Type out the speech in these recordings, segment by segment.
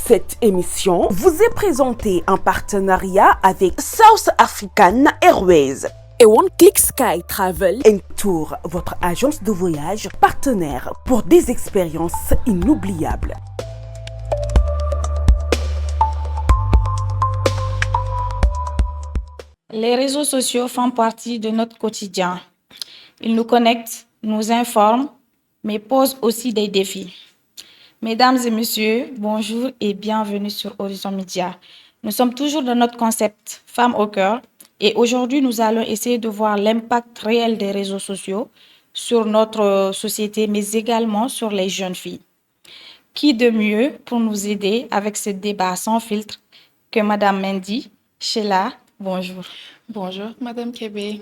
Cette émission vous est présentée en partenariat avec South African Airways et One Click Sky Travel Tour, votre agence de voyage partenaire pour des expériences inoubliables. Les réseaux sociaux font partie de notre quotidien. Ils nous connectent, nous informent, mais posent aussi des défis. Mesdames et messieurs, bonjour et bienvenue sur Horizon Média. Nous sommes toujours dans notre concept Femmes au cœur et aujourd'hui nous allons essayer de voir l'impact réel des réseaux sociaux sur notre société mais également sur les jeunes filles. Qui de mieux pour nous aider avec ce débat sans filtre que Madame Mendy? Sheila, bonjour. Bonjour, Madame Kébé.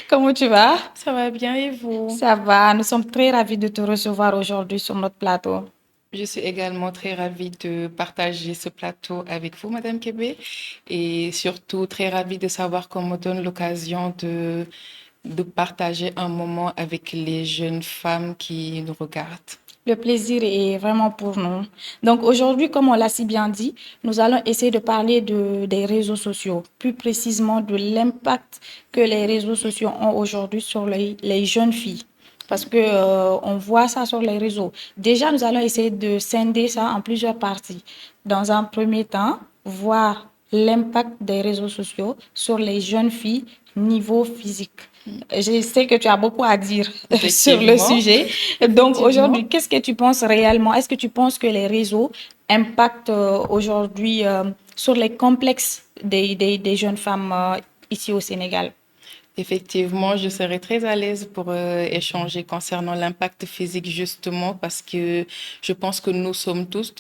Comment tu vas? Ça va bien et vous? Ça va, nous sommes très ravis de te recevoir aujourd'hui sur notre plateau. Je suis également très ravie de partager ce plateau avec vous, Madame Kébé, et surtout très ravie de savoir qu'on me donne l'occasion de partager un moment avec les jeunes femmes qui nous regardent. Le plaisir est vraiment pour nous. Donc aujourd'hui, comme on l'a si bien dit, nous allons essayer de parler des réseaux sociaux, plus précisément de l'impact que les réseaux sociaux ont aujourd'hui sur les jeunes filles. Parce que on voit ça sur les réseaux. Déjà, nous allons essayer de scinder ça en plusieurs parties. Dans un premier temps, voir l'impact des réseaux sociaux sur les jeunes filles niveau physique. Je sais que tu as beaucoup à dire sur le sujet. Donc aujourd'hui, qu'est-ce que tu penses réellement? Est-ce que tu penses que les réseaux impactent aujourd'hui sur les complexes des jeunes femmes ici au Sénégal? Effectivement, je serais très à l'aise pour échanger concernant l'impact physique justement parce que je pense que nous sommes tous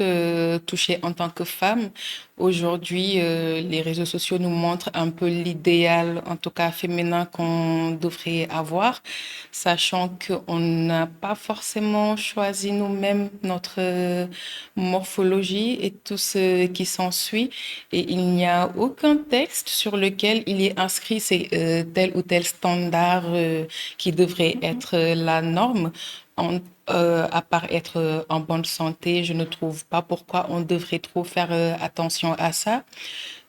touchés en tant que femmes. Aujourd'hui, les réseaux sociaux nous montrent un peu l'idéal, en tout cas féminin, qu'on devrait avoir, sachant qu'on n'a pas forcément choisi nous-mêmes notre morphologie et tout ce qui s'ensuit. Et il n'y a aucun texte sur lequel il est inscrit c'est tel ou tel standard qui devrait être la norme. À part être en bonne santé, je ne trouve pas pourquoi on devrait trop faire attention à ça.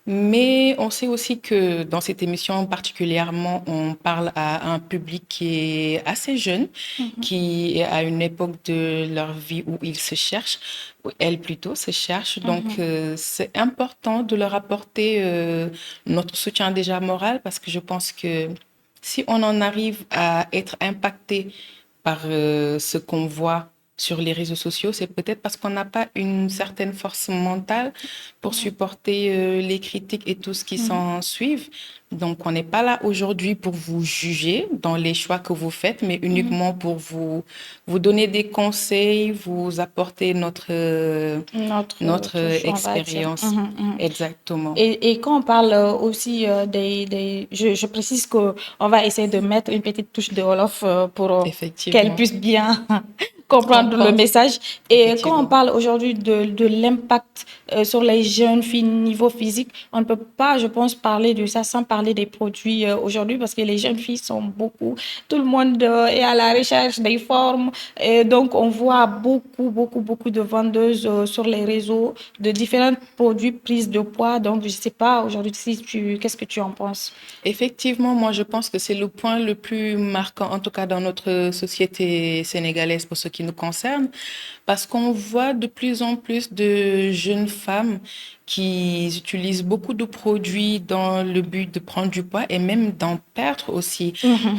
Mais on sait aussi que dans cette émission particulièrement, on parle à un public qui est assez jeune, qui est à une époque de leur vie où ils se cherchent, ou elles plutôt se cherchent. Donc, c'est important de leur apporter notre soutien déjà moral parce que je pense que si on en arrive à être impacté par ce qu'on voit sur les réseaux sociaux, c'est peut-être parce qu'on n'a pas une certaine force mentale pour supporter les critiques et tout ce qui s'en suivent. Donc, on n'est pas là aujourd'hui pour vous juger dans les choix que vous faites, mais uniquement pour vous donner des conseils, vous apporter notre expérience. Exactement. Et quand on parle aussi je précise qu'on va essayer de mettre une petite touche de Wolof pour qu'elle puisse bien comprendre le message. Et quand on parle aujourd'hui de l'impact sur les jeunes filles niveau physique, on ne peut pas, je pense, parler de ça sans parler des produits aujourd'hui parce que les jeunes filles sont beaucoup. Tout le monde est à la recherche des formes. Et donc, on voit beaucoup de vendeuses sur les réseaux de différents produits prises de poids. Donc, je ne sais pas aujourd'hui qu'est-ce que tu en penses? Effectivement, moi, je pense que c'est le point le plus marquant, en tout cas dans notre société sénégalaise pour ce qui nous concerne, parce qu'on voit de plus en plus de jeunes femmes qui utilisent beaucoup de produits dans le but de prendre du poids et même d'en perdre aussi.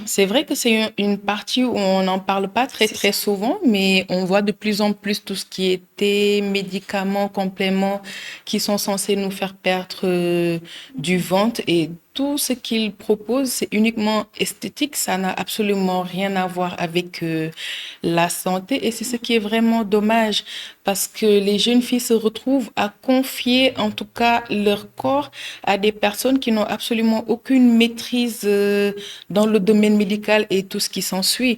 C'est vrai que c'est une partie où on n'en parle pas très souvent, mais on voit de plus en plus tout ce qui était médicaments, compléments qui sont censés nous faire perdre du ventre et tout ce qu'ils proposent, c'est uniquement esthétique, ça n'a absolument rien à voir avec la santé et c'est ce qui est vraiment dommage parce que les jeunes filles se retrouvent à confier en tout cas leur corps à des personnes qui n'ont absolument aucune maîtrise dans le domaine médical et tout ce qui s'ensuit.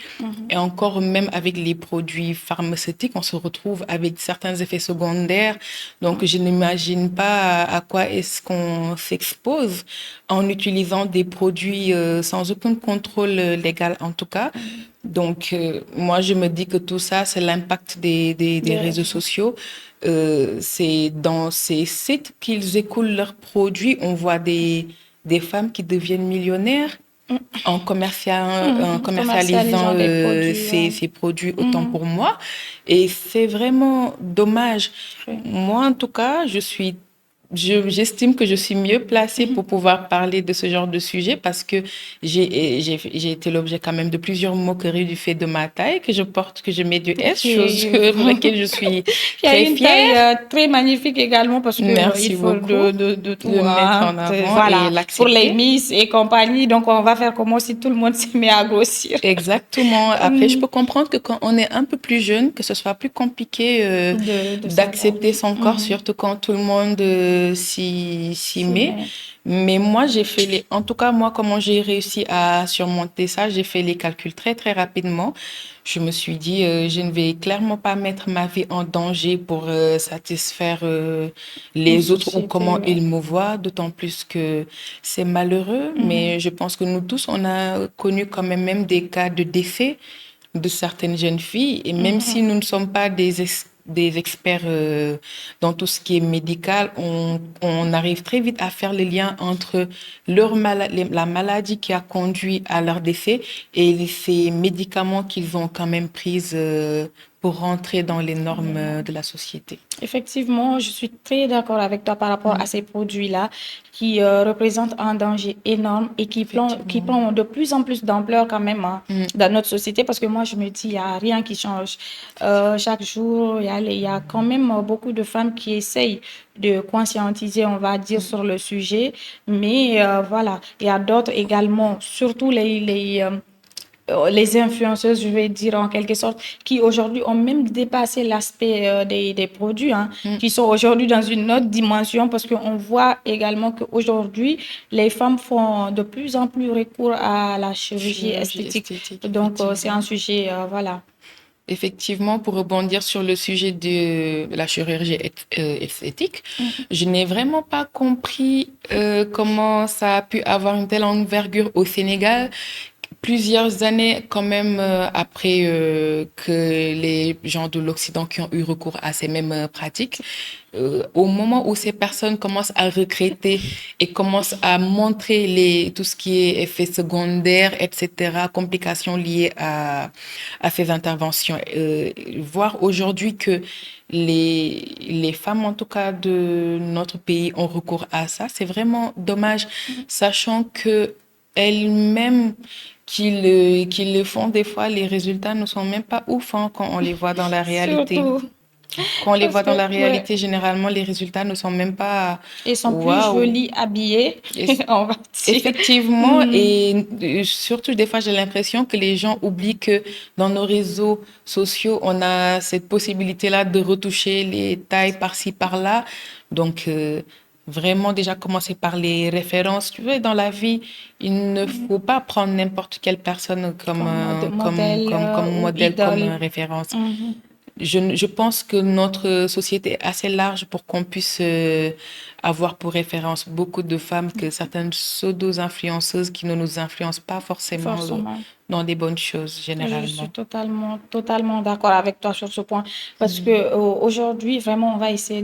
Et encore même avec les produits pharmaceutiques, on se retrouve avec certains effets secondaires. Donc je n'imagine pas à quoi est-ce qu'on s'expose en utilisant des produits sans aucun contrôle légal en tout cas. Donc, moi, je me dis que tout ça, c'est l'impact des réseaux sociaux. C'est dans ces sites qu'ils écoulent leurs produits. On voit des femmes qui deviennent millionnaires en commercialisant Commercialisant des produits. ces produits, autant pour moi. Et c'est vraiment dommage. Moi, en tout cas, j'estime que je suis mieux placée pour pouvoir parler de ce genre de sujet parce que j'ai été l'objet quand même de plusieurs moqueries du fait de ma taille que je porte, que je mets du S, chose pour laquelle je suis Il y a très une fière. taille très magnifique également parce que Merci il faut beaucoup de tout, de le mettre en avant et voilà, pour les l'accepter. Miss et compagnie. Donc, on va faire comment si tout le monde se met à grossir. Exactement. Après, je peux comprendre que quand on est un peu plus jeune, que ce soit plus compliqué De d'accepter savoir. son corps, surtout quand tout le monde s'y met. Mais Mais moi, en tout cas, moi, comment j'ai réussi à surmonter ça, j'ai fait les calculs très, très rapidement. Je me suis dit, je ne vais clairement pas mettre ma vie en danger pour satisfaire une les autres ou société, comment ouais. ils me voient, d'autant plus que c'est malheureux. Mais je pense que nous tous, on a connu quand même des cas de décès de certaines jeunes filles. Et même si nous ne sommes pas des experts dans tout ce qui est médical, on arrive très vite à faire les liens entre la maladie qui a conduit à leur décès et ces médicaments qu'ils ont quand même prises pour rentrer dans les normes de la société. Effectivement, je suis très d'accord avec toi par rapport à ces produits-là qui représentent un danger énorme et qui prend de plus en plus d'ampleur quand même dans notre société parce que moi, je me dis, il n'y a rien qui change. Chaque jour, il y a quand même beaucoup de femmes qui essayent de conscientiser, on va dire, sur le sujet. Mais voilà, il y a d'autres également, surtout les influenceuses, je vais dire en quelque sorte, qui aujourd'hui ont même dépassé l'aspect des produits, qui sont aujourd'hui dans une autre dimension parce qu'on voit également qu'aujourd'hui, les femmes font de plus en plus recours à la chirurgie esthétique. Donc, c'est un sujet, voilà. Effectivement, pour rebondir sur le sujet de la chirurgie esthétique, je n'ai vraiment pas compris comment ça a pu avoir une telle envergure au Sénégal. Plusieurs années quand même après que les gens de l'Occident qui ont eu recours à ces mêmes pratiques, au moment où ces personnes commencent à regretter et commencent à montrer tout ce qui est effets secondaires, etc., complications liées à ces interventions, voir aujourd'hui que les femmes, en tout cas de notre pays, ont recours à ça, c'est vraiment dommage, sachant que elles-mêmes qui le font, des fois, les résultats ne sont même pas ouf quand on les voit dans la réalité. Surtout Quand on les parce voit que, dans la ouais, réalité, généralement, les résultats ne sont même pas ils sont plus waouh. jolis habillés, Et- on va dire. Effectivement, et surtout, des fois, j'ai l'impression que les gens oublient que dans nos réseaux sociaux, on a cette possibilité-là de retoucher les tailles par-ci, par-là. Donc, vraiment, déjà commencer par les références. Tu vois, dans la vie, il ne faut pas prendre n'importe quelle personne Comme modèle comme ou modèle, comme idole. référence. Mhm. Je pense que notre société est assez large pour qu'on puisse avoir pour référence beaucoup de femmes que certaines pseudo-influenceuses qui ne nous influencent pas forcément Forcément. dans des bonnes choses, Je suis généralement. totalement d'accord avec toi sur ce point parce que aujourd'hui, vraiment, on va essayer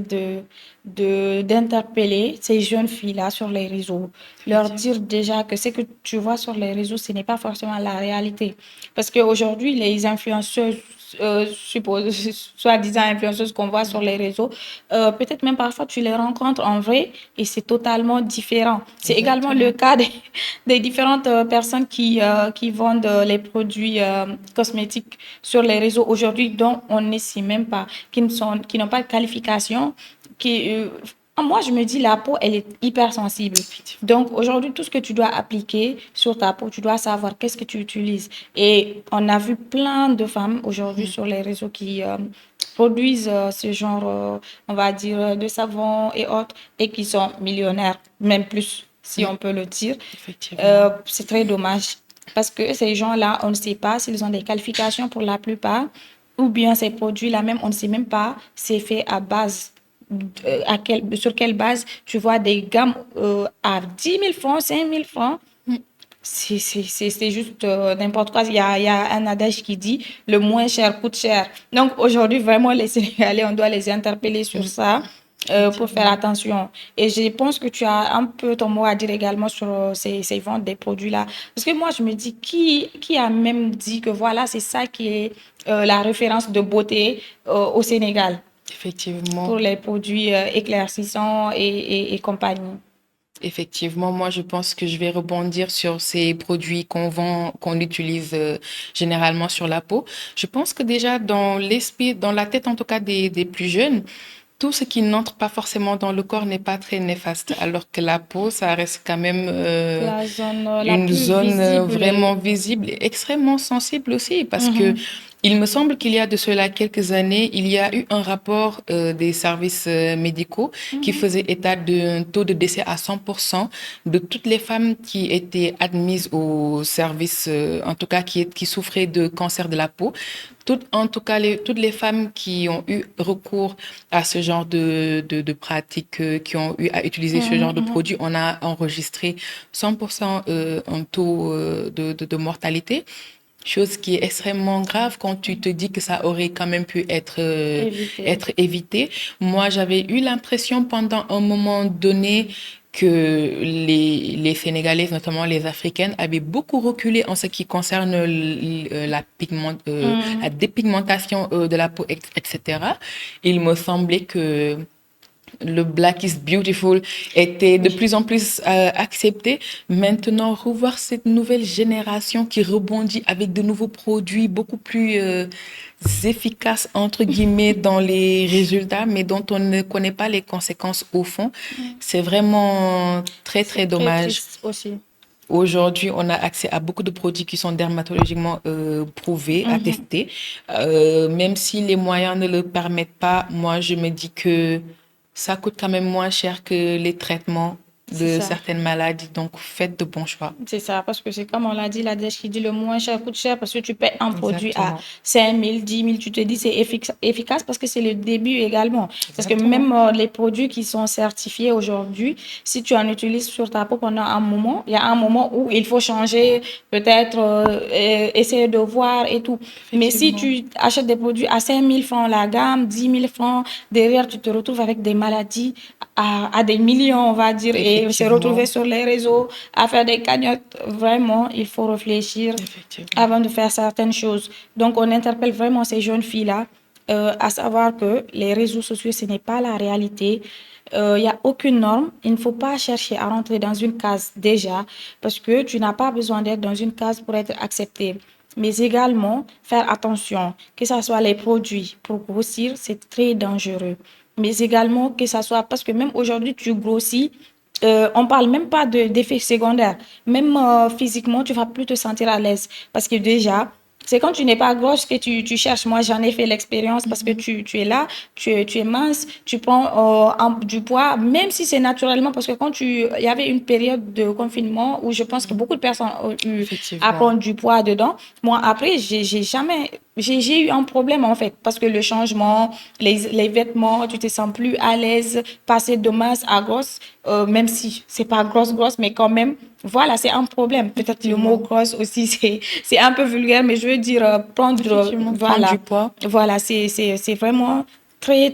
d'interpeller ces jeunes filles-là sur les réseaux, leur dire déjà que ce que tu vois sur les réseaux, ce n'est pas forcément la réalité. Parce qu'aujourd'hui, les influenceuses, soi-disant influenceuses qu'on voit sur les réseaux, peut-être même parfois tu les rencontres en vrai et c'est totalement différent. C'est également le cas des différentes personnes qui vendent les produits cosmétiques sur les réseaux aujourd'hui dont on ne sait même pas, qui n'ont pas de qualification, moi, je me dis, la peau, elle est hypersensible. Donc, aujourd'hui, tout ce que tu dois appliquer sur ta peau, tu dois savoir qu'est-ce que tu utilises. Et on a vu plein de femmes aujourd'hui sur les réseaux qui produisent ce genre, on va dire, de savon et autres, et qui sont millionnaires, même plus, si on peut le dire. Effectivement. C'est très dommage. Parce que ces gens-là, on ne sait pas s'ils ont des qualifications pour la plupart, ou bien ces produits-là même, on ne sait même pas c'est fait à base sur quelle base tu vois des gammes à 10 000 francs, 5 000 francs. c'est juste n'importe quoi. Il y a un adage qui dit le moins cher coûte cher. Donc aujourd'hui, vraiment, les Sénégalais, on doit les interpeller sur ça pour faire attention. Et je pense que tu as un peu ton mot à dire également sur ces ventes des produits-là. Parce que moi, je me dis, qui a même dit que voilà, c'est ça qui est la référence de beauté au Sénégal Effectivement. pour les produits éclaircissants et compagnie. Effectivement, moi je pense que je vais rebondir sur ces produits qu'on vend, qu'on utilise généralement sur la peau. Je pense que déjà dans l'esprit, dans la tête en tout cas des plus jeunes, tout ce qui n'entre pas forcément dans le corps n'est pas très néfaste, alors que la peau, ça reste quand même La zone la une plus zone visible. vraiment visible et extrêmement sensible aussi, parce que Mhm. il me semble qu'il y a de cela quelques années, il y a eu un rapport des services médicaux qui Mhm. faisait état d'un taux de décès à 100% de toutes les femmes qui étaient admises au service, en tout cas qui souffraient de cancer de la peau. En tout cas, toutes les femmes qui ont eu recours à ce genre de pratiques, qui ont eu à utiliser ce Mhm, genre de mhm. produits, on a enregistré 100% un taux de mortalité. Chose qui est extrêmement grave quand tu te dis que ça aurait quand même pu Éviter. être évité. Moi, j'avais eu l'impression pendant un moment donné que les Sénégalaises, notamment les Africaines, avaient beaucoup reculé en ce qui concerne la Mhm. dépigmentation de la peau, etc. Il me semblait que le Black is Beautiful était de Oui. plus en plus accepté. Maintenant, revoir cette nouvelle génération qui rebondit avec de nouveaux produits beaucoup plus efficaces, entre guillemets, dans les résultats, mais dont on ne connaît pas les conséquences au fond, Mhm. c'est vraiment très, très C'est très dommage. triste aussi. Aujourd'hui, on a accès à beaucoup de produits qui sont dermatologiquement prouvés, Mhm. attestés. Même si les moyens ne le permettent pas, moi, je me dis que ça coûte quand même moins cher que les traitements C'est de ça. certaines maladies. Donc, faites de bons choix. C'est ça, parce que c'est comme on l'a dit, l'adage qui dit le moins cher coûte cher parce que tu payes un produit à Exactement. 5 000, 10 000, tu te dis c'est efficace parce que c'est le début également. Parce que Exactement. même les produits qui sont certifiés aujourd'hui, si tu en utilises sur ta peau pendant un moment, il y a un moment où il faut changer, peut-être essayer de voir et tout. Mais si Effectivement. tu achètes des produits à 5 000 francs la gamme, 10 000 francs, derrière tu te retrouves avec des maladies à des millions, on va dire, et se retrouver Effectivement. sur les réseaux à faire des cagnottes. Vraiment, il faut réfléchir Effectivement. avant de faire certaines choses. Donc, on interpelle vraiment ces jeunes filles-là à savoir que les réseaux sociaux, ce n'est pas la réalité. Il n'y a aucune norme. Il ne faut pas chercher à rentrer dans une case déjà parce que tu n'as pas besoin d'être dans une case pour être accepté. Mais également, faire attention, que ce soit les produits pour grossir, c'est très dangereux. Mais également, que ce soit, parce que même aujourd'hui, tu grossis, on parle même pas d'effets secondaires. Même physiquement, tu vas plus te sentir à l'aise. Parce que déjà, c'est quand tu n'es pas grosse que tu cherches. Moi, j'en ai fait l'expérience parce que tu es là, tu es mince, tu prends du poids, même si c'est naturellement. Parce que il y avait une période de confinement où je pense que beaucoup de personnes ont eu à Effectivement. prendre du poids dedans. Moi, après, j'ai jamais, j'ai eu un problème en fait. Parce que le changement, les vêtements, tu te sens plus à l'aise, passer de mince à grosse, même si c'est pas grosse, mais quand même, voilà, c'est un problème. Peut-être le mot Effectivement. grosse aussi, c'est un peu vulgaire, mais je veux dire, prendre, Effectivement. Prendre du voilà, poids. voilà, c'est vraiment très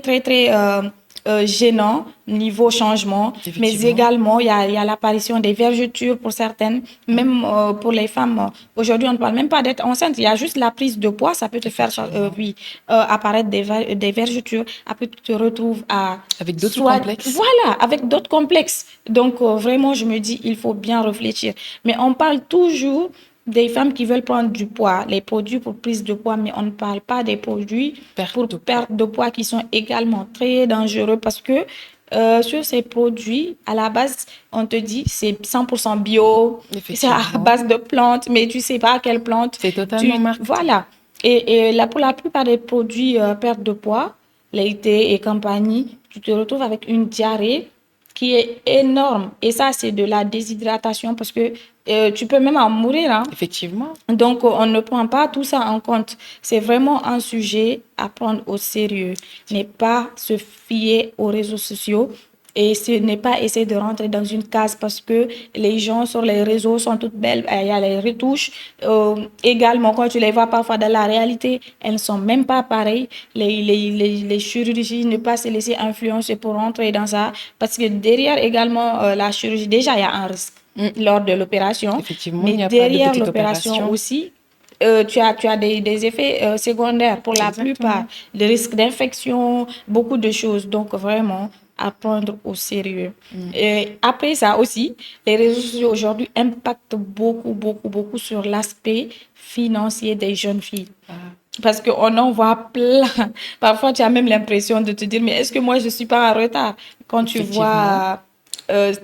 gênant niveau changement, mais Effectivement. également il y a l'apparition des vergetures pour certaines, même pour les femmes. Aujourd'hui, on ne parle même pas d'être enceinte, il y a juste la prise de poids, ça peut te faire Effectivement. oui, apparaître des vergetures, après tu te retrouves à Avec d'autres soit, complexes. voilà, avec d'autres complexes. Donc vraiment, je me dis, il faut bien réfléchir. Mais on parle toujours des femmes qui veulent prendre du poids, les produits pour prise de poids, mais on ne parle pas des produits Perte pour de poids. perte de poids qui sont également très dangereux parce que sur ces produits, à la base, on te dit c'est 100% bio, c'est à Effectivement. base de plantes, mais tu sais pas quelle plante. C'est totalement marketing. Voilà. Et là, pour la plupart des produits perte de poids, lait et compagnie, tu te retrouves avec une diarrhée qui est énorme. Et ça, c'est de la déshydratation parce que tu peux même en mourir, hein. Effectivement. Donc, on ne prend pas tout ça en compte. C'est vraiment un sujet à prendre au sérieux. Ne pas se fier aux réseaux sociaux. Et ce n'est pas essayer de rentrer dans une case parce que les gens sur les réseaux sont toutes belles, il y a les retouches. Également, quand tu les vois parfois dans la réalité, elles ne sont même pas pareilles. Les chirurgies, ne pas se laisser influencer pour rentrer dans ça. Parce que derrière également la chirurgie, déjà, il y a un risque lors de l'opération. Effectivement, il Mais n'y a pas de derrière petite l'opération opération. aussi, tu as des effets secondaires pour la plupart, des risques d'infection, beaucoup de choses. Donc, vraiment, à prendre au sérieux. Et après ça aussi, les réseaux sociaux aujourd'hui impactent beaucoup sur l'aspect financier des jeunes filles. Parce qu'on en voit plein. Parfois, tu as même l'impression de te dire, mais est-ce que moi, je ne suis pas en retard? Quand tu vois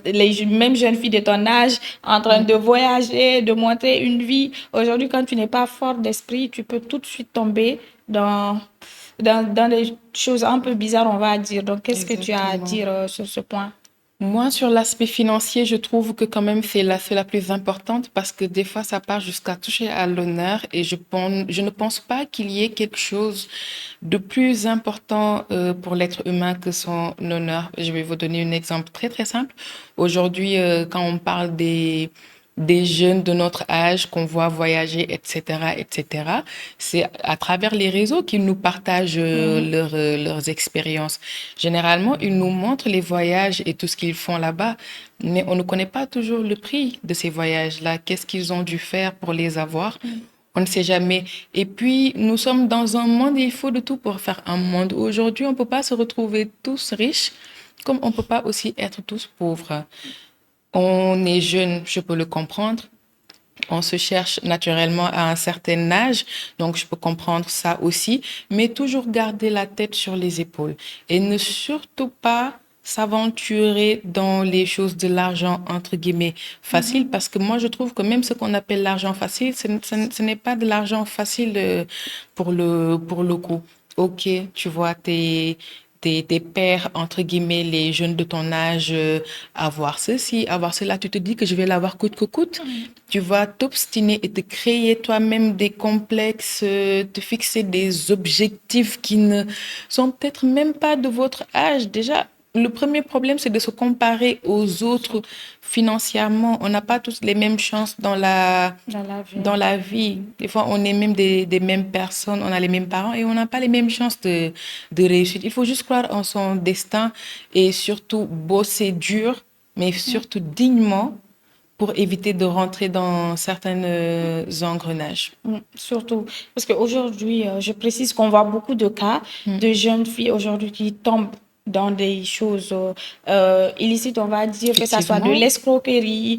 les mêmes jeunes filles de ton âge en train de voyager, de montrer une vie. Aujourd'hui, quand tu n'es pas fort d'esprit, tu peux tout de suite tomber dans des choses un peu bizarres, on va dire. Donc, qu'est-ce que tu as à dire sur ce point? Moi, sur l'aspect financier, je trouve que quand même c'est la plus importante parce que des fois, ça part jusqu'à toucher à l'honneur et je ne pense pas qu'il y ait quelque chose de plus important pour l'être humain que son honneur. Je vais vous donner un exemple très, très simple. Aujourd'hui, quand on parle des jeunes de notre âge qu'on voit voyager, etc. C'est à travers les réseaux qu'ils nous partagent leurs expériences. Généralement, ils nous montrent les voyages et tout ce qu'ils font là-bas, mais on ne connaît pas toujours le prix de ces voyages-là. Qu'est-ce qu'ils ont dû faire pour les avoir? On ne sait jamais. Et puis, nous sommes dans un monde, il faut de tout pour faire un monde. Aujourd'hui, on ne peut pas se retrouver tous riches, comme on ne peut pas aussi être tous pauvres. On est jeune, je peux le comprendre. On se cherche naturellement à un certain âge, donc je peux comprendre ça aussi, mais toujours garder la tête sur les épaules et ne surtout pas s'aventurer dans les choses de l'argent, entre guillemets, facile, parce que moi, je trouve que même ce qu'on appelle l'argent facile, ce n'est pas de l'argent facile pour le coup. Ok, tu vois, tes pairs, entre guillemets, les jeunes de ton âge, avoir ceci, avoir cela, tu te dis que je vais l'avoir coûte que coûte. Tu vas t'obstiner et te créer toi-même des complexes, te fixer des objectifs qui ne sont peut-être même pas de votre âge. Déjà, le premier problème, c'est de se comparer aux autres financièrement. On n'a pas tous les mêmes chances dans la vie. Des fois, on est même des mêmes personnes, on a les mêmes parents et on n'a pas les mêmes chances de réussite. Il faut juste croire en son destin et surtout bosser dur, mais surtout dignement pour éviter de rentrer dans certains engrenages. Surtout, parce qu'aujourd'hui, je précise qu'on voit beaucoup de cas de jeunes filles aujourd'hui qui tombent dans des choses illicites, on va dire, que ça soit de l'escroquerie,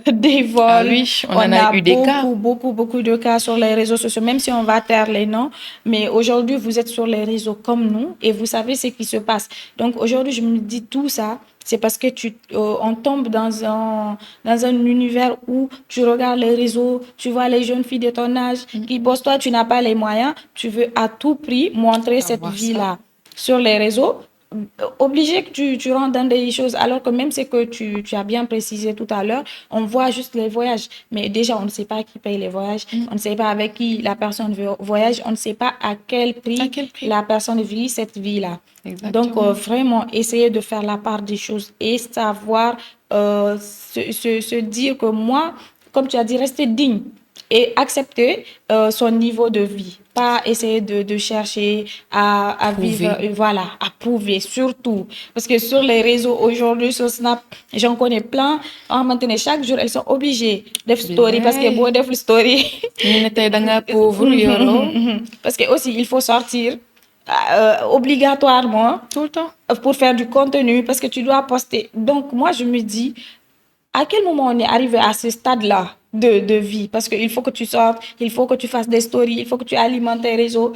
des vols. Ah oui, on en a eu des cas. Beaucoup de cas sur les réseaux sociaux, même si on va taire les noms. Mais aujourd'hui, vous êtes sur les réseaux comme nous et vous savez ce qui se passe. Donc aujourd'hui, je me dis tout ça, c'est parce que on tombe dans un univers où tu regardes les réseaux, tu vois les jeunes filles de ton âge qui bossent, toi, tu n'as pas les moyens, tu veux à tout prix montrer cette vie-là sur les réseaux. Obligé que tu rentres dans des choses, alors que même ce que tu as bien précisé tout à l'heure, on voit juste les voyages. Mais déjà, on ne sait pas qui paye les voyages, on ne sait pas avec qui la personne voyage, on ne sait pas à quel prix la personne vit cette vie-là. Exactement. Donc, vraiment, essayer de faire la part des choses et savoir se dire que moi, comme tu as dit, rester digne et accepter son niveau de vie. Pas essayer de chercher à vivre, voilà, à prouver surtout. Parce que sur les réseaux aujourd'hui, sur Snap, j'en connais plein. Maintenant, chaque jour, elles sont obligées de faire story parce que bon, de faire story. Parce que aussi, il faut sortir obligatoirement tout le temps pour faire du contenu parce que tu dois poster. Donc, moi, je me dis, à quel moment on est arrivé à ce stade-là de vie? Parce qu'il faut que tu sortes, il faut que tu fasses des stories, il faut que tu alimentes tes réseaux.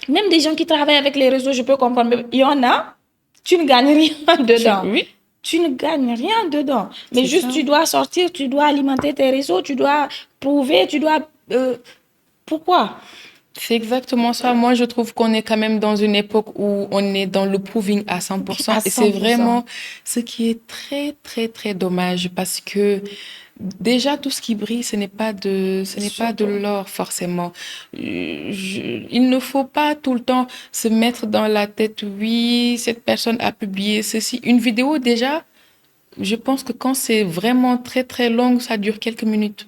Même des gens qui travaillent avec les réseaux, je peux comprendre. Mais il y en a, tu ne gagnes rien dedans. Tu ne gagnes rien dedans. Mais juste, tu dois sortir, tu dois alimenter tes réseaux, tu dois prouver, tu dois... pourquoi? C'est exactement ça. Moi, je trouve qu'on est quand même dans une époque où on est dans le proving à 100%. Et c'est vraiment ce qui est très, très, très dommage parce que Déjà, tout ce qui brille, ce n'est pas de l'or forcément. Il ne faut pas tout le temps se mettre dans la tête, oui, cette personne a publié ceci. Une vidéo, déjà, je pense que quand c'est vraiment très, très long, ça dure quelques minutes.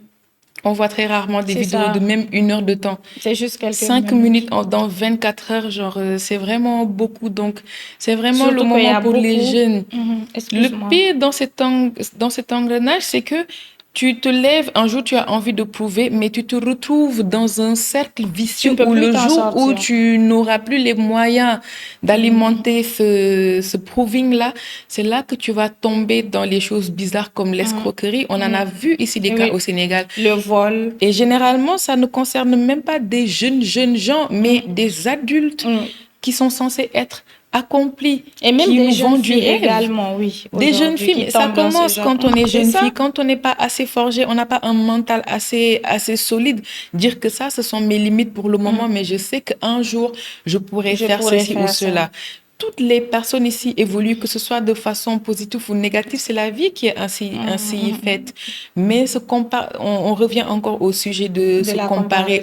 On voit très rarement des vidéos de même 1 heure de temps. C'est juste quelques 5 minutes dans 24 heures, genre, c'est vraiment beaucoup. Donc, c'est vraiment Surtout le moment pour les jeunes. Le pire dans cet engrenage, c'est que tu te lèves, un jour tu as envie de prouver, mais tu te retrouves dans un cercle vicieux où le jour où tu n'auras plus les moyens d'alimenter ce proving-là, c'est là que tu vas tomber dans les choses bizarres comme l'escroquerie. On en a vu ici des cas au Sénégal. Le vol. Et généralement, ça ne concerne même pas des jeunes gens, mais des adultes qui sont censés être accomplis. Et même des jeunes filles également, oui. Des jeunes filles, mais ça commence quand on est jeune fille, quand on n'est pas assez forgé, on n'a pas un mental assez solide. Dire que ça, ce sont mes limites pour le moment, mais je sais qu'un jour, je pourrais faire ceci ou cela. Toutes les personnes ici évoluent, que ce soit de façon positive ou négative, c'est la vie qui est ainsi faite. Mais on revient encore au sujet de se comparer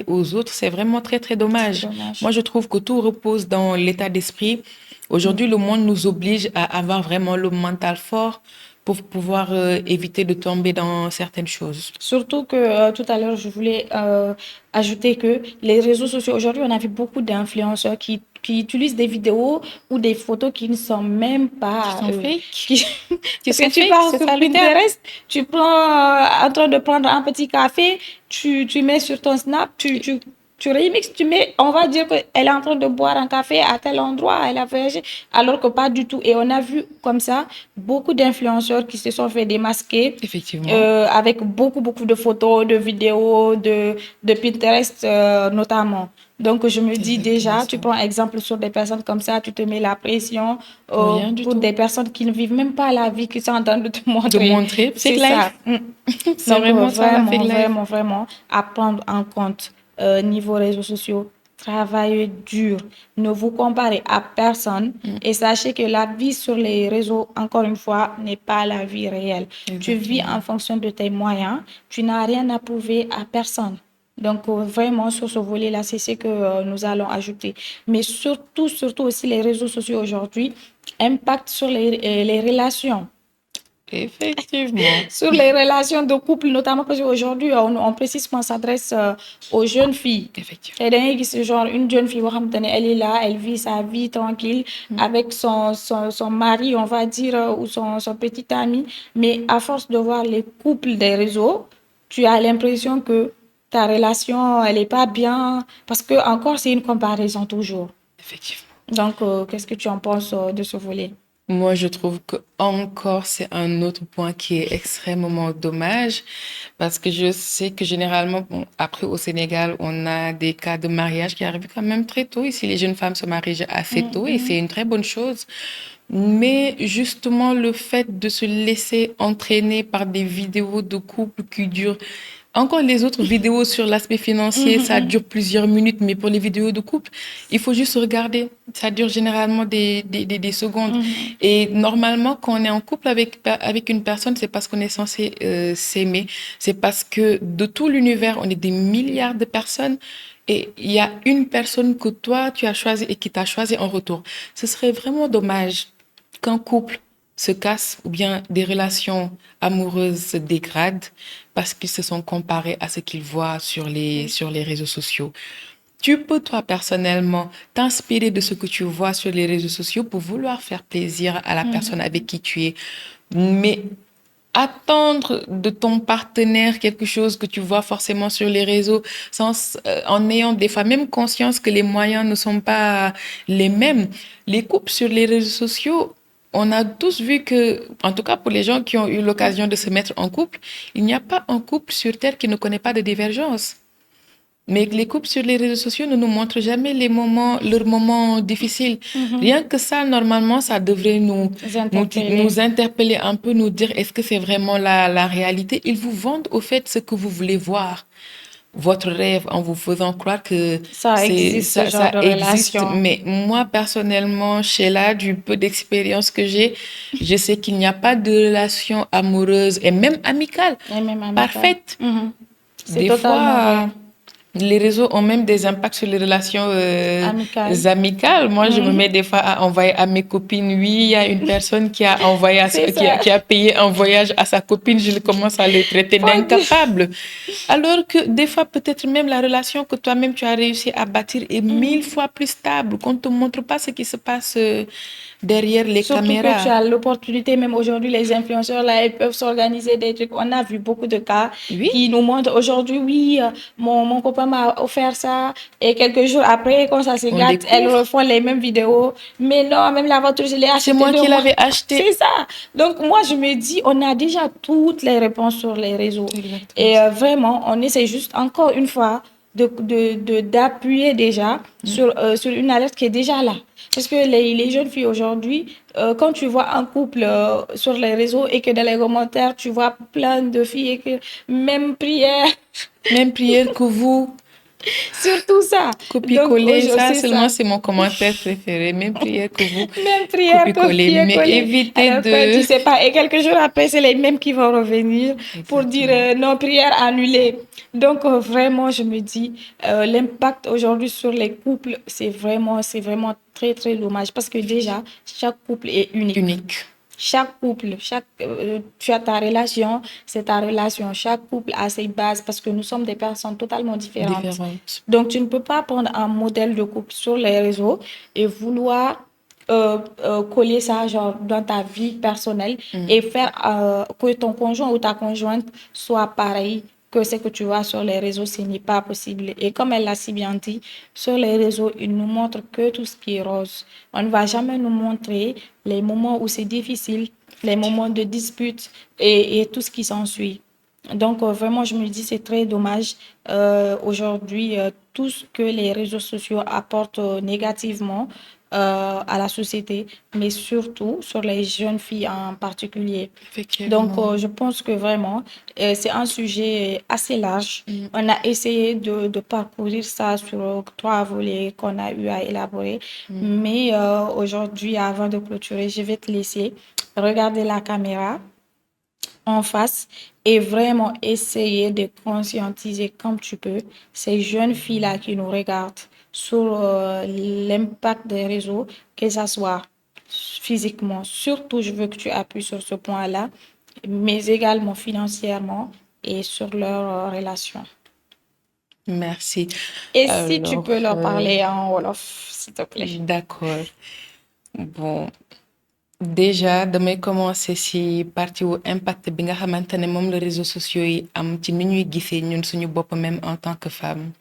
aux autres. C'est vraiment très, très dommage. Moi, je trouve que tout repose dans l'état d'esprit. Aujourd'hui, le monde nous oblige à avoir vraiment le mental fort pour pouvoir éviter de tomber dans certaines choses. Surtout que tout à l'heure, je voulais ajouter que les réseaux sociaux, aujourd'hui, on a vu beaucoup d'influenceurs qui utilisent des vidéos ou des photos qui ne sont même pas... Qui sont tu pars sur Pinterest, tu prends en train de prendre un petit café, tu mets sur ton Snap, tu remixes, on va dire qu'elle est en train de boire un café à tel endroit, elle a voyagé, alors que pas du tout. Et on a vu comme ça beaucoup d'influenceurs qui se sont fait démasquer. Effectivement. Avec beaucoup de photos, de vidéos, de Pinterest notamment. Donc, je me dis déjà, tu prends exemple sur des personnes comme ça, tu te mets la pression pour des personnes qui ne vivent même pas la vie qu'ils sont en train de te montrer. C'est clair. C'est vraiment ça, vraiment à prendre en compte. Niveau réseaux sociaux, travaillez dur, ne vous comparez à personne et sachez que la vie sur les réseaux, encore une fois, n'est pas la vie réelle. Exactement. Tu vis en fonction de tes moyens, tu n'as rien à prouver à personne. Donc, vraiment, sur ce volet-là, c'est ce que nous allons ajouter. Mais surtout aussi, les réseaux sociaux aujourd'hui impactent sur les relations. Effectivement. Sur les relations de couple, notamment parce qu'aujourd'hui, on précise qu'on s'adresse aux jeunes filles. Effectivement. Et c'est genre une jeune fille, elle est là, elle vit sa vie tranquille avec son mari, on va dire, ou son petit ami. Mais à force de voir les couples des réseaux, tu as l'impression que ta relation, elle n'est pas bien. Parce que encore, c'est une comparaison toujours. Effectivement. Donc, qu'est-ce que tu en penses de ce volet? Moi, je trouve que encore c'est un autre point qui est extrêmement dommage parce que je sais que généralement, après au Sénégal, on a des cas de mariage qui arrivent quand même très tôt. Ici, les jeunes femmes se marient assez tôt et c'est une très bonne chose. Mais justement, le fait de se laisser entraîner par des vidéos de couple qui durent... Encore les autres vidéos sur l'aspect financier, ça dure plusieurs minutes, mais pour les vidéos de couple, il faut juste regarder. Ça dure généralement des secondes. Et normalement, quand on est en couple avec une personne, c'est parce qu'on est censé s'aimer. C'est parce que de tout l'univers, on est des milliards de personnes. Et il y a une personne que toi, tu as choisie et qui t'a choisi en retour. Ce serait vraiment dommage qu'un couple se casse ou bien des relations amoureuses se dégradent parce qu'ils se sont comparés à ce qu'ils voient sur les réseaux sociaux. Tu peux, toi, personnellement, t'inspirer de ce que tu vois sur les réseaux sociaux pour vouloir faire plaisir à la personne avec qui tu es. Mais attendre de ton partenaire quelque chose que tu vois forcément sur les réseaux en ayant des fois même conscience que les moyens ne sont pas les mêmes. Les couples sur les réseaux sociaux, on a tous vu que, en tout cas pour les gens qui ont eu l'occasion de se mettre en couple, il n'y a pas un couple sur Terre qui ne connaît pas de divergence. Mais les couples sur les réseaux sociaux ne nous montrent jamais leurs moments difficiles. Rien que ça, normalement, ça devrait nous interpeller un peu, nous dire est-ce que c'est vraiment la réalité. Ils vous vendent au fait ce que vous voulez voir. votre rêve en vous faisant croire que Ça existe, ce genre ça de existe. relation. Mais moi, personnellement, Sheila, du peu d'expérience que j'ai, je sais qu'il n'y a pas de relation amoureuse et même amicale Et même amical. parfaite. C'est Des totalement fois, vrai. les réseaux ont même des impacts sur les relations Amical. amicales. Moi, je me mets des fois à envoyer à mes copines, oui, il y a une personne qui a envoyé, C'est ça. qui a payé un voyage à sa copine, je commence à le traiter d'incapable. Alors que des fois, peut-être même la relation que toi-même tu as réussi à bâtir est 1000 fois plus stable, qu'on ne te montre pas ce qui se passe derrière les Surtout que tu caméras. as l'opportunité, même aujourd'hui, les influenceurs, là, ils peuvent s'organiser des trucs. On a vu beaucoup de cas Oui. qui nous montrent aujourd'hui, oui, mon copain m'a offert ça. Et quelques jours après, quand ça se On gâte, elles découvre. refont les mêmes vidéos. Mais non, même la voiture, je l'ai achetée C'est moi de qui moi. l'avais acheté. C'est ça. Donc, moi, je me dis, on a déjà toutes les réponses sur les réseaux. Exactement. Et vraiment, on essaie juste, encore une fois, d'appuyer déjà sur une alerte qui est déjà là. Parce que les jeunes filles aujourd'hui, quand tu vois un couple sur les réseaux et que dans les commentaires, tu vois plein de filles et que même prière, Même prière que vous. surtout ça. Copier-coller, ça c'est seulement c'est mon commentaire préféré. Même prière que vous. Même prière, Copier-coller. Mais copier-coller. évitez Alors que de... tu sais pas. Et quelques jours après, c'est les mêmes qui vont revenir pour dire non, prière annulée. Donc, vraiment, je me dis, l'impact aujourd'hui sur les couples, c'est vraiment très, très dommage. Parce que déjà, chaque couple est unique. Unique. Chaque couple, tu as ta relation, c'est ta relation. Chaque couple a ses bases parce que nous sommes des personnes totalement différentes. Donc, tu ne peux pas prendre un modèle de couple sur les réseaux et vouloir coller ça genre, dans ta vie personnelle et faire que ton conjoint ou ta conjointe soit pareil que ce que tu vois sur les réseaux, ce n'est pas possible. Et comme elle l'a si bien dit, sur les réseaux, ils nous montrent que tout ce qui est rose. On ne va jamais nous montrer les moments où c'est difficile, les moments de dispute et tout ce qui s'ensuit. Donc, vraiment, je me dis, c'est très dommage aujourd'hui, tout ce que les réseaux sociaux apportent négativement à la société, mais surtout sur les jeunes filles en particulier. Donc, je pense que vraiment, c'est un sujet assez large. On a essayé de parcourir ça sur 3 volets qu'on a eu à élaborer. Mais aujourd'hui, avant de clôturer, je vais te laisser regarder la caméra en face et vraiment essayer de conscientiser comme tu peux ces jeunes filles-là qui nous regardent sur l'impact des réseaux, que ça soit physiquement. Surtout, je veux que tu appuies sur ce point-là, mais également financièrement et sur leurs relations. Merci. Et si tu peux leur parler en Wolof, s'il te plaît. D'accord. Bon. Déjà damay commencer ci partie wu impact bi nga xamante ne moom la réseaux sociaux yi am ci ni ñuy gisee ñun suñu bopp même en tant que femme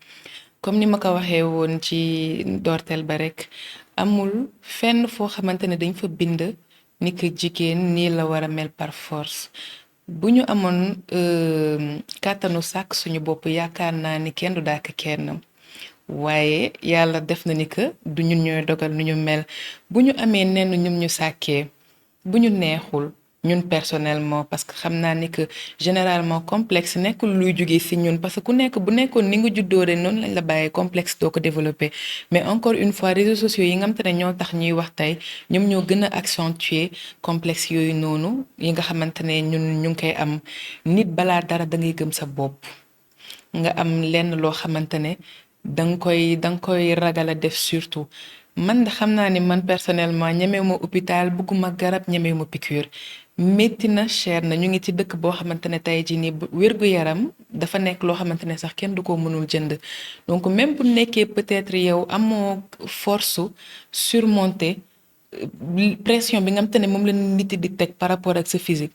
comme ni ma ko waxee woon ci ndorteel ba rek amul fenn foo xamante ne dañ fa bind ni que jigéen nii la war a mel par force bu ñu amoon kàttanu sàkk suñu bopp yaakaar naa ni kenn du dàkk kenn waaye yàlla def na ni que du ñun ñooy dogal nu ñu mel bu ñu amee nenn ñum ñu sàkkee bu ñu neexul ñun personnellement parce que xam naa ni que généralement complexe nekkul luy jógee ci ñun parce que ku nekk bu nekkoon ni nga juddoo rek noonu lañ la bàyyee complexe doo ko développer mais encore une fois réseaux sociaux yi nga xamante ne ñoo tax ñuy wax tey ñoom ñoo gën a accentuer complexe yooyu noonu yi nga xamante ne ñun ñu ngi koy am nit balaa dara da ngay gëm sa bopp nga am lenn loo xamante ne danga koy ragal a def surtout man da xam naa ni man personnellement ñemewuma hôpital bëgguma garab ñemewuma piqûre métti na cher na ñu ngi ci dëkk boo xamante ne tey jii nii wérgu yaram dafa nekk loo xamante ne sax kenn du ko mënul jënd donc même bu nekkee peut-être yow amoo force surmonter pression bi nga xamante ne moom la nit di teg par rapport ak sa physique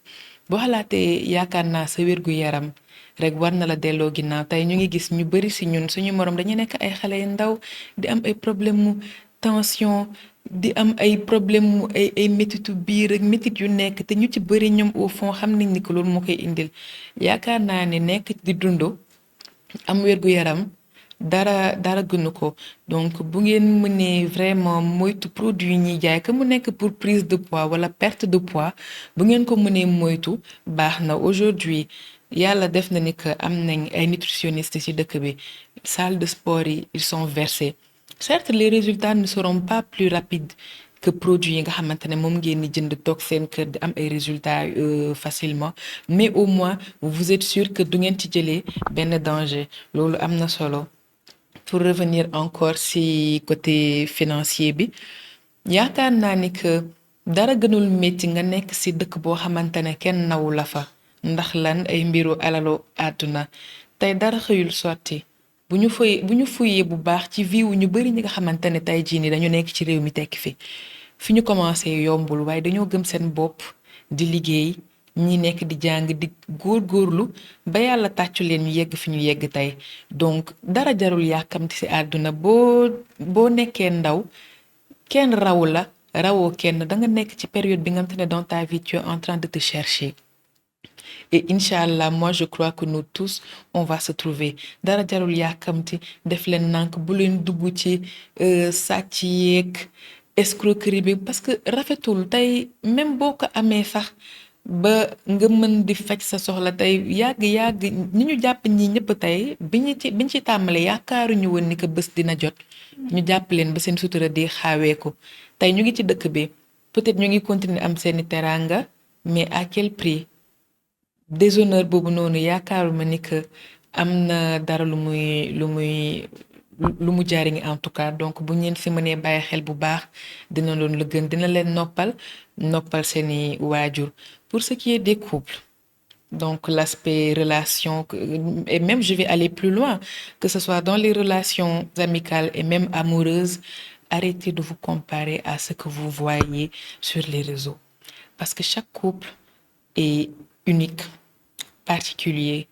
boo xalaatee yaakaar naa sa wérgu yaram rek war na la delloo ginnaaw tey ñu ngi gis ñu bari ci ñun suñu morom dañu nekk ay xale yu ndaw di am ay problème mu tension di am ay problème mu ay métitu biir ak métit yu nekk te ñu ci bari ñoom au fond xam nañ ni que loolu moo koy indil yaakaar naa ne nekk di dund am wérgu yaram dara gënu ko donc bu ngeen mënee vraiment moytu produit yi ñuy jaay que mu nekk pour prise de poids wala perte de poids bu ngeen ko mënee moytu baax na aujourd'hui yàlla def na ni que am nañ ay nutritionnistes ci dëkk bi salle de sport yi ils sont versés certes les résultats ne seront pas plus rapides que produits yi nga xamante ne moom ngeen di jënd toog seen kër di am ay résultats facilement mais au moins vous êtes sûr que du ngeen ci jëlee benn danger loolu am na solo. Pour revenir encore ci côté financier bi yaakaar naa ni que dara gënul métti nga nekk ci dëkk boo xamante ne kenn nawu la fa ndax lan ay mbiru alalu àdduna tey dara xëyul sotti bu ñu fuyee bu baax ci vie wu ñu bari ñi nga xamante ne tey jii nii dañu nekk ci réew mi tekki fi ñu commencé yombul waaye dañoo gëm seen bopp di liggéey ñi nekk di jàng di góorgóorlu ba yàlla tàccu leen ñu yegg fi ñu yegg tey donc dara jarul yàkkamti ci àdduna boo nekkee ndaw kenn raw la rawoo kenn da nga nekk ci période bi nga xamante ne dans ta vie tu es en train de te chercher et Inch'Allah moi je crois que nous tous on va se trouver dara jarul yàkkamti def leen nànk bu leen dugg ci sàcc yeeg escroquerie bi parce que rafetul tey même boo ko amee sax ba nga mën di faj sa soxla tey yàgg ñi ñu jàpp ñi ñëpp tey biñ ci tàmbale yaakaaruñu woon ni que bés dina jot ñu jàpp leen ba seen sutura di xaaweeku tey ñu ngi ci dëkk bi peut-être ñu ngi continuer am seeni teraanga mais à quel prix déshonneur boobu noonu yaakaaruma ni que am na dara lu mu jariñ en tout cas donc bu ñeen si mënee bàyyi xel bu baax dina loon la gën dina leen noppal seeni waajur. Pour ce qui est des couples donc l'aspect relation et même je vais aller plus loin que ce soit dans les relations amicales et même amoureuses arrêtez de vous comparer à ce que vous voyez sur les réseaux parce que chaque couple est unique particulier.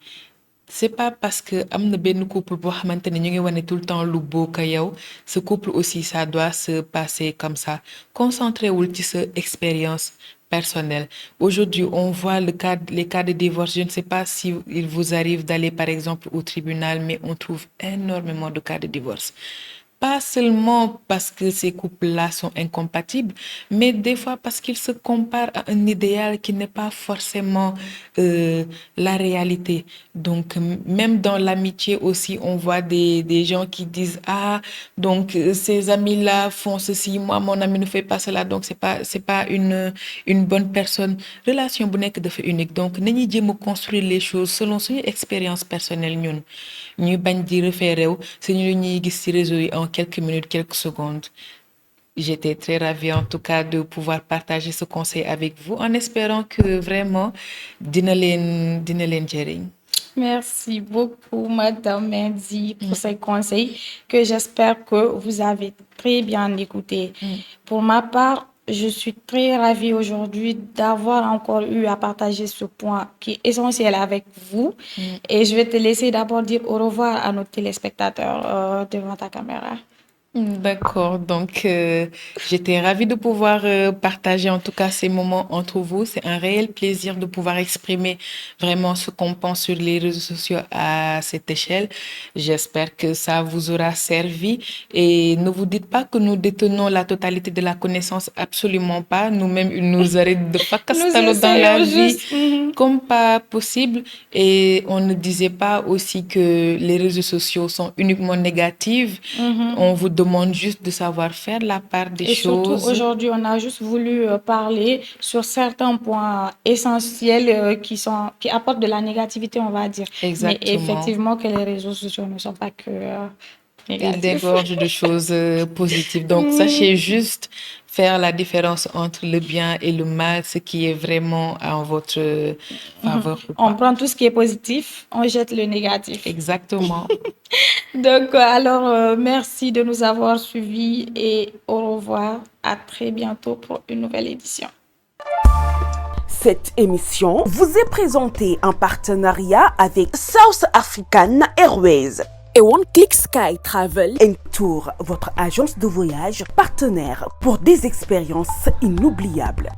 C'est pas parce que am na benn couple boo xamante ne ñu ngi wane tout le temps lu beau que yow ce couple aussi ça doit se passer comme ça concentré wul ci sa expérience personnelle. Aujourd'hui on voit les cas de divorce. Je ne sais pas si il vous arrive d'aller par exemple au tribunal mais on trouve énormément de cas de divorce. Pas seulement parce que ces couples-là sont incompatibles, mais des fois parce qu'ils se comparent à un idéal qui n'est pas forcément la réalité. Donc, même dans l'amitié aussi, on voit des gens qui disent « Ah, donc ces amis-là font ceci, moi, mon ami ne fait pas cela, donc c'est pas une bonne personne. » Relation bu nekk dafa unique. Donc, nañuy jéem a construire les choses selon suñu expérience personnelle ñun. Ñuy bañ di référé wu si ñu ñuy gis ci réseau yi en quelques minutes, quelques secondes. J'étais très ravie en tout cas de pouvoir partager ce conseil avec vous en espérant que vraiment dina leen jëriñ. Merci beaucoup, Madame Mendy, pour ces conseils que j'espère que vous avez très bien écoutés. Pour ma part, je suis très ravie aujourd'hui d'avoir encore eu à partager ce point qui est essentiel avec vous. Et je vais te laisser d'abord dire au revoir à nos téléspectateurs devant ta caméra. D'accord, donc j'étais ravie de pouvoir partager en tout cas ces moments entre vous. C'est un réel plaisir de pouvoir exprimer vraiment ce qu'on pense sur les réseaux sociaux à cette échelle. J'espère que ça vous aura servi et ne vous dites pas que nous détenons la totalité de la connaissance, absolument pas. Nous-mêmes, il nous arrive de fakastalo dans la vie comme pas possible et on ne disait pas aussi que les réseaux sociaux sont uniquement négatifs. On vous demande juste de savoir faire la part des choses. Et surtout, aujourd'hui, on a juste voulu parler sur certains points essentiels qui apportent de la négativité, on va dire. Exactement. Mais effectivement, que les réseaux sociaux ne sont pas que négatifs. Ils dégorgent de choses positives. Donc, sachez juste faire la différence entre le bien et le mal, ce qui est vraiment en votre faveur. On prend tout ce qui est positif, on jette le négatif. Exactement. Donc, alors, merci de nous avoir suivis et au revoir. À très bientôt pour une nouvelle édition. Cette émission vous est présentée en partenariat avec South African Airways et One Click Sky Travel and Tour, votre agence de voyage partenaire pour des expériences inoubliables.